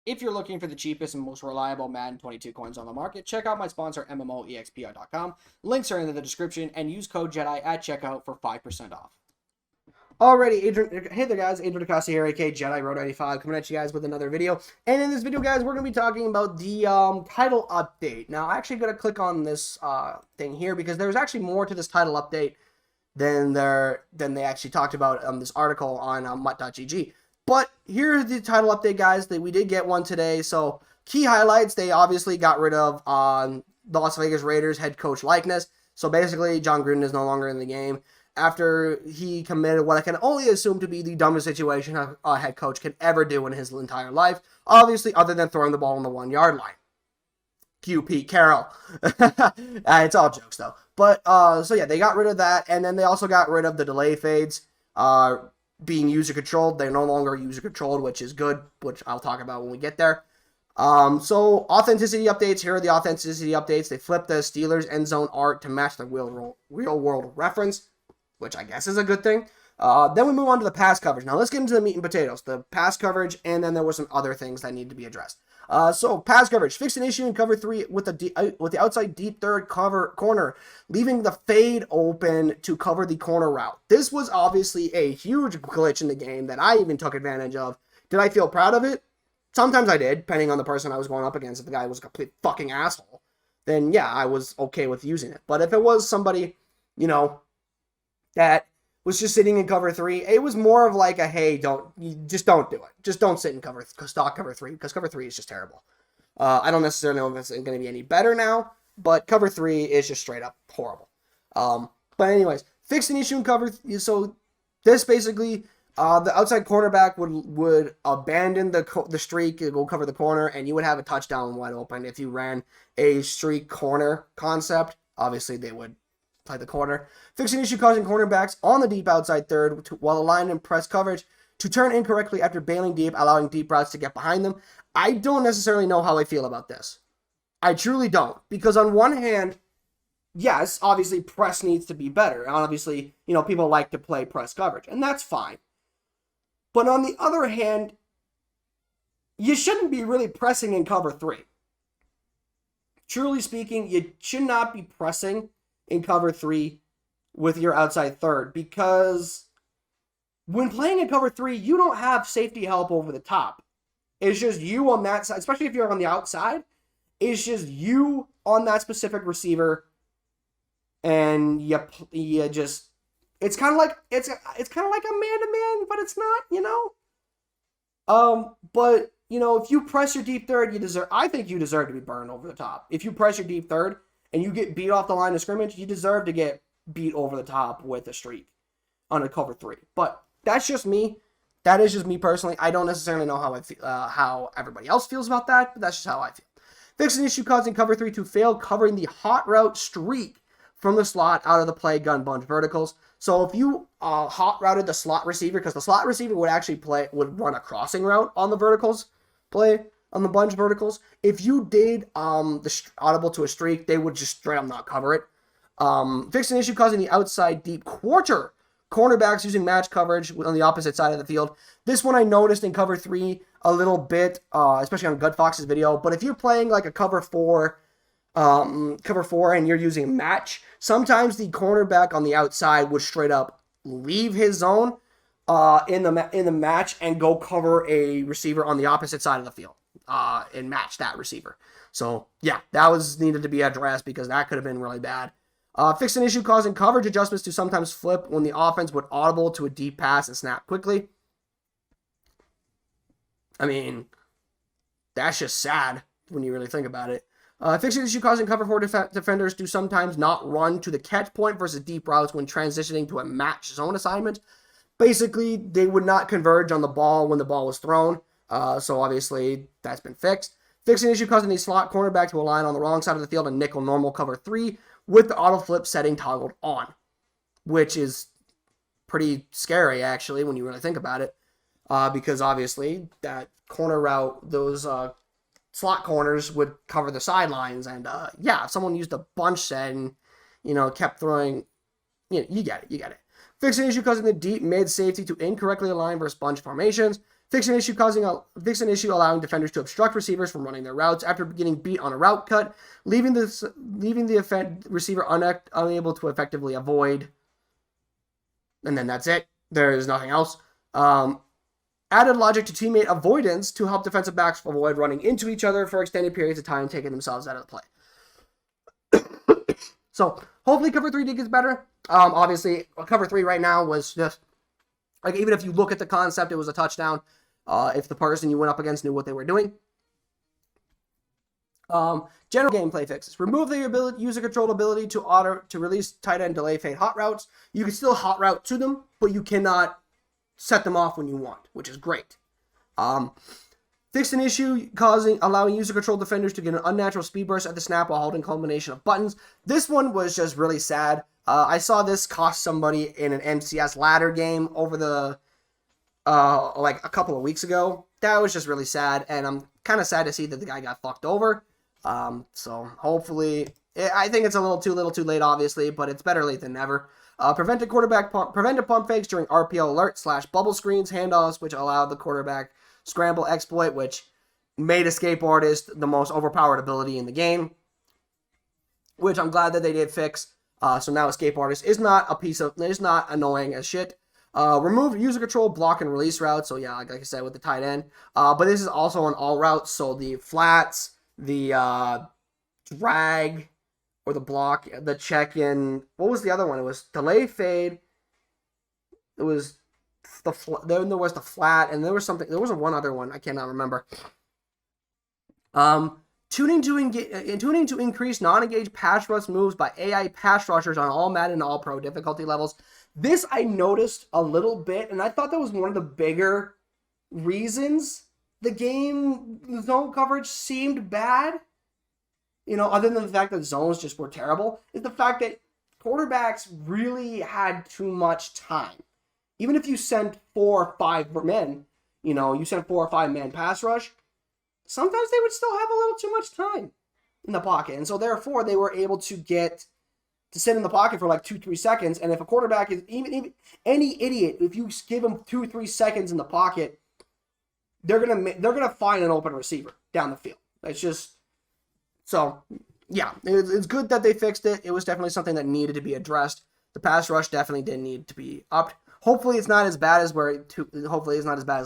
If you're looking for the cheapest and most reliable Madden 22 coins on the market, check out my sponsor, MMOEXPR.com. Links are in the description, and use code JEDI at checkout for 5% off. Alrighty, hey there guys, Adrian DeCosta here, aka Jedi Road 95, coming at you guys with another video. And in this video, guys, we're going to be talking about the title update. Now, I'm actually going to click on this thing here because there's actually more to this title update than they actually talked about this article on mutt.gg. But here's the title update, guys. That we did get one today. So key highlights: they obviously got rid of the Las Vegas Raiders head coach likeness. So basically, John Gruden is no longer in the game after he committed what I can only assume to be the dumbest situation a head coach can ever do in his entire life. Obviously, other than throwing the ball on the 1-yard line. Cue Pete Carroll. It's all jokes though. But so yeah, they got rid of that, and then they also got rid of the delay fades being user controlled. They're no longer user controlled, which is good, which I'll talk about when we get there. So authenticity updates. Here are the authenticity updates. They flipped the Steelers end zone art to match the real world reference, which I guess is a good thing. Then we move on to the pass coverage. Now let's get into the meat and potatoes, the pass coverage, and then there were some other things that need to be addressed. So pass coverage, fixed an issue in cover 3 with the outside deep third corner, leaving the fade open to cover the corner route. This was obviously a huge glitch in the game that I even took advantage of. Did I feel proud of it? Sometimes I did, depending on the person I was going up against. If the guy was a complete fucking asshole, then yeah, I was okay with using it. But if it was somebody, that was just sitting in cover 3, it was more of like a, hey, just don't do it. Just don't sit in stock cover 3, because cover 3 is just terrible. I don't necessarily know if it's going to be any better now, but cover 3 is just straight up horrible. But anyways, fixed an issue in cover. So this basically, the outside cornerback would abandon the streak, go cover the corner, and you would have a touchdown wide open if you ran a streak corner concept. Obviously, they would play the corner. Fixing issue causing cornerbacks on the deep outside third while aligned in press coverage to turn incorrectly after bailing deep, allowing deep routes to get behind them. I don't necessarily know how I feel about this. I truly don't. Because on one hand, yes, obviously press needs to be better. And obviously, people like to play press coverage, and that's fine. But on the other hand, you shouldn't be really pressing in cover 3. Truly speaking, you should not be pressing in cover 3 with your outside third, because when playing in cover 3, you don't have safety help over the top. It's just you on that side, especially if you're on the outside. It's just you on that specific receiver, and you just, it's kind of like a man-to-man, but it's not, But if you press your deep third, I think you deserve to be burned over the top. If you press your deep third and you get beat off the line of scrimmage, you deserve to get beat over the top with a streak on a cover 3. But that's just me. That is just me personally. I don't necessarily know how I feel, how everybody else feels about that, but that's just how I feel. Fix an issue causing cover 3 to fail covering the hot route streak from the slot out of the play gun bunch verticals. So if you hot routed the slot receiver, because the slot receiver would actually would run a crossing route on the verticals play, on the bunch verticals. If you did the audible to a streak, they would just straight up not cover it. Fix an issue causing the outside deep quarter cornerbacks using match coverage on the opposite side of the field. This one I noticed in cover 3 a little bit, especially on Gut Fox's video. But if you're playing like a cover 4 and you're using match, sometimes the cornerback on the outside would straight up leave his zone in the match and go cover a receiver on the opposite side of the field and match that receiver. So yeah, that was needed to be addressed because that could have been really bad. Fix an issue causing coverage adjustments to sometimes flip when the offense would audible to a deep pass and snap quickly. I mean, that's just sad when you really think about it. Fix an issue causing cover 4 defenders to sometimes not run to the catch point versus deep routes when transitioning to a match zone assignment. Basically, they would not converge on the ball when the ball was thrown. So obviously, that's been fixed. Fix an issue causing the slot cornerback to align on the wrong side of the field and nickel normal cover 3 with the auto flip setting toggled on, which is pretty scary actually when you really think about it, because obviously that corner route, those slot corners would cover the sidelines, and if someone used a bunch set and kept throwing, you get it. Fix an issue causing the deep mid safety to incorrectly align versus bunch formations. Fix an issue allowing defenders to obstruct receivers from running their routes after getting beat on a route cut, leaving the receiver unable to effectively avoid. And then that's it. There is nothing else. Added logic to teammate avoidance to help defensive backs avoid running into each other for extended periods of time, taking themselves out of the play. So hopefully cover 3 gets better. Obviously, cover 3 right now was just like, even if you look at the concept, it was a touchdown. If the person you went up against knew what they were doing. General gameplay fixes. Remove the user-controlled ability to release tight end delay fade hot routes. You can still hot route to them, but you cannot set them off when you want, which is great. Fix an issue allowing user-controlled defenders to get an unnatural speed burst at the snap while holding a combination of buttons. This one was just really sad. I saw this cost somebody in an MCS ladder game over the like a couple of weeks ago. That was just really sad, and I'm kind of sad to see that the guy got fucked over. So hopefully, I think it's a little too late, obviously, but it's better late than never. Prevented pump fakes during RPO alert / bubble screens, handoffs, which allowed the quarterback scramble exploit, which made Escape Artist the most overpowered ability in the game, which I'm glad that they did fix. So now Escape Artist is not annoying as shit. Remove user control block and release routes. So yeah, like I said, with the tight end. But this is also on all routes. So the flats, the drag or the block, the check-in. What was the other one? It was delay fade. It was then there was the flat, and there was one other one. I cannot remember. Tuning to increase non-engaged pass rush moves by AI pass rushers on all Madden and all pro difficulty levels. This I noticed a little bit, and I thought that was one of the bigger reasons the zone coverage seemed bad. You know, other than the fact that zones just were terrible, is the fact that quarterbacks really had too much time. Even if you sent 4 or 5 men, you sent 4 or 5 man pass rush, sometimes they would still have a little too much time in the pocket. And so therefore they were able to sit in the pocket for like 2-3 seconds. And if a quarterback is even any idiot, if you give them 2-3 seconds in the pocket, they're gonna find an open receiver down the field. It's just so yeah. It's good that they fixed it. It was definitely something that needed to be addressed. The pass rush definitely did need to be upped. Hopefully it's not as bad as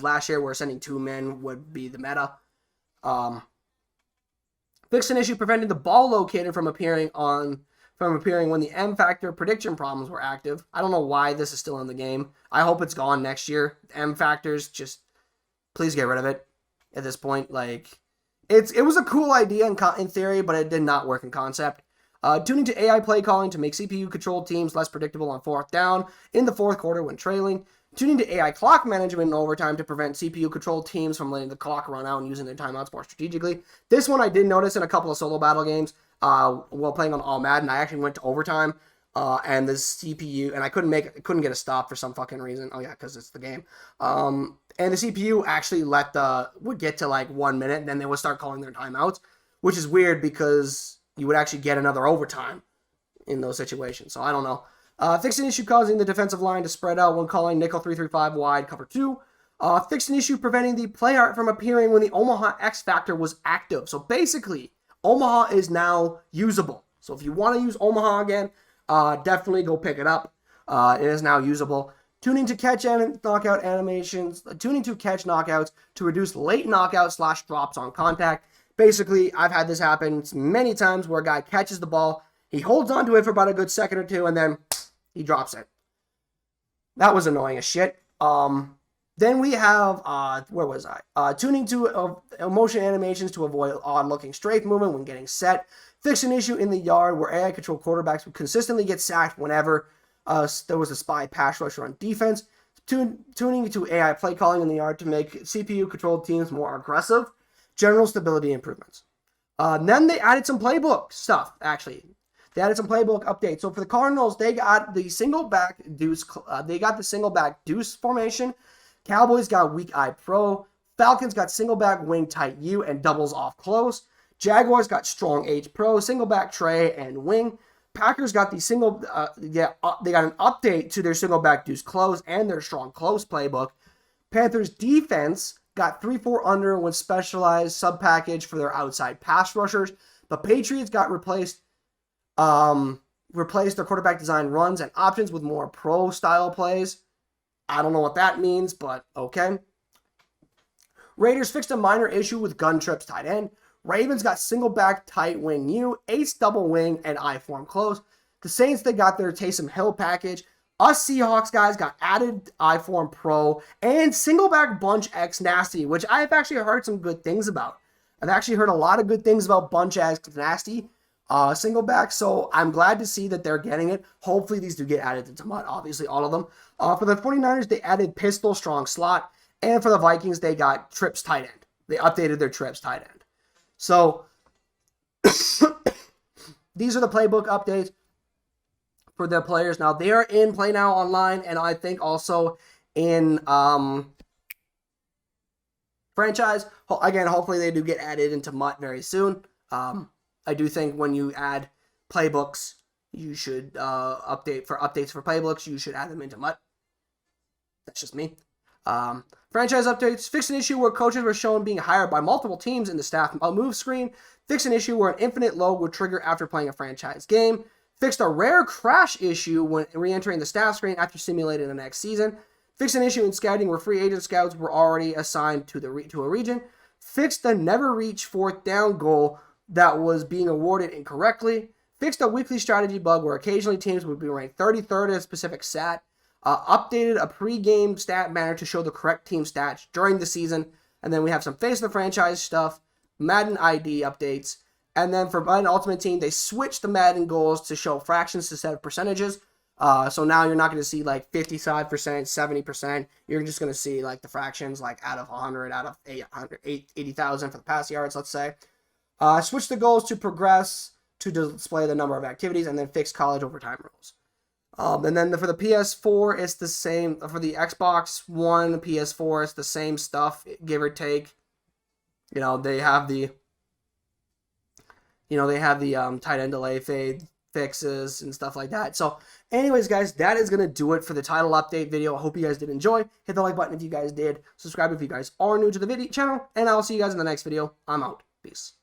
last year, where sending 2 men would be the meta. Fix an issue preventing the ball locator from appearing when the M factor prediction problems were active. I don't know why this is still in the game. I hope it's gone next year. M factors, just please get rid of it at this point. Like, it was a cool idea in theory, but it did not work in concept. Tuning to AI play calling to make CPU-controlled teams less predictable on 4th down in the 4th quarter when trailing. Tuning to AI clock management in overtime to prevent CPU-controlled teams from letting the clock run out and using their timeouts more strategically. This one I did notice in a couple of solo battle games while playing on All Madden. I actually went to overtime, and the CPU, and I couldn't get a stop for some fucking reason. Oh yeah, because it's the game. And the CPU actually would get to like 1 minute, and then they would start calling their timeouts, which is weird because you would actually get another overtime in those situations. So I don't know. Fix an issue causing the defensive line to spread out when calling nickel 3-3-5 wide cover 2. Fix an issue preventing the play art from appearing when the Omaha X Factor was active. So basically, Omaha is now usable. So if you want to use Omaha again, definitely go pick it up. It is now usable. Tuning to catch knockout animations. Tuning to catch knockouts to reduce late knockout / drops on contact. Basically, I've had this happen many times where a guy catches the ball, he holds onto it for about a good second or two, and then he drops it. That was annoying as shit. Then we have, where was I? Tuning to motion animations to avoid odd-looking strafe movement when getting set. Fix an issue in the yard where AI-controlled quarterbacks would consistently get sacked whenever there was a spy pass rusher on defense. Tuning to AI play calling in the yard to make CPU-controlled teams more aggressive. General stability improvements. Then they added some playbook stuff, actually. They added some playbook updates. So for the Cardinals, they got the single back deuce. Deuce formation. Cowboys got weak eye pro. Falcons got single back wing tight U and doubles off close. Jaguars got strong H pro, single back tray and wing. Packers got they got an update to their single back deuce close and their strong close playbook. Panthers defense got 3-4 under with specialized sub package for their outside pass rushers. The Patriots got replaced their quarterback design runs and options with more pro style plays. I don't know what that means, but okay. Raiders fixed a minor issue with gun trips tight end. Ravens got single back tight wing U, ace double wing, and I form close. The Saints, they got their Taysom Hill package. Us Seahawks guys got added I form pro and single back bunch X nasty, which I've actually heard some good things about. I've actually heard a lot of good things about bunch X nasty single back, so I'm glad to see that they're getting it. Hopefully these do get added into MUT, obviously all of them. For the 49ers, they added pistol strong slot, and for the Vikings, they got trips tight end. They updated their trips tight end. So these are the playbook updates for the players. Now they are in Play Now Online, and I think also in franchise. Again, hopefully they do get added into MUT very soon. I do think when you add playbooks, you should updates for playbooks, you should add them into MUT. That's just me. Franchise updates. Fix an issue where coaches were shown being hired by multiple teams in the staff move screen. Fix an issue where an infinite load would trigger after playing a franchise game. Fixed a rare crash issue when re-entering the staff screen after simulating the next season. Fixed an issue in scouting where free agent scouts were already assigned to a region. Fixed the never reach fourth down goal that was being awarded incorrectly. Fixed a weekly strategy bug where occasionally teams would be ranked 33rd in a specific stat. Updated a pre-game stat banner to show the correct team stats during the season. And then we have some Face of the Franchise stuff, Madden ID updates. And then for Madden Ultimate Team, they switched the Madden goals to show fractions instead of percentages. So now you're not going to see like 55%, 70%. You're just going to see like the fractions like out of 100, out of 80,000 for the pass yards, let's say. Switch the goals to progress to display the number of activities, and then fix college overtime rules. And then for the PS4, it's the same. For the Xbox One, PS4, it's the same stuff, give or take. They have the tight end delay fade fixes and stuff like that. So anyways, guys, that is going to do it for the title update video. I hope you guys did enjoy. Hit the like button if you guys did. Subscribe if you guys are new to the channel. And I'll see you guys in the next video. I'm out. Peace.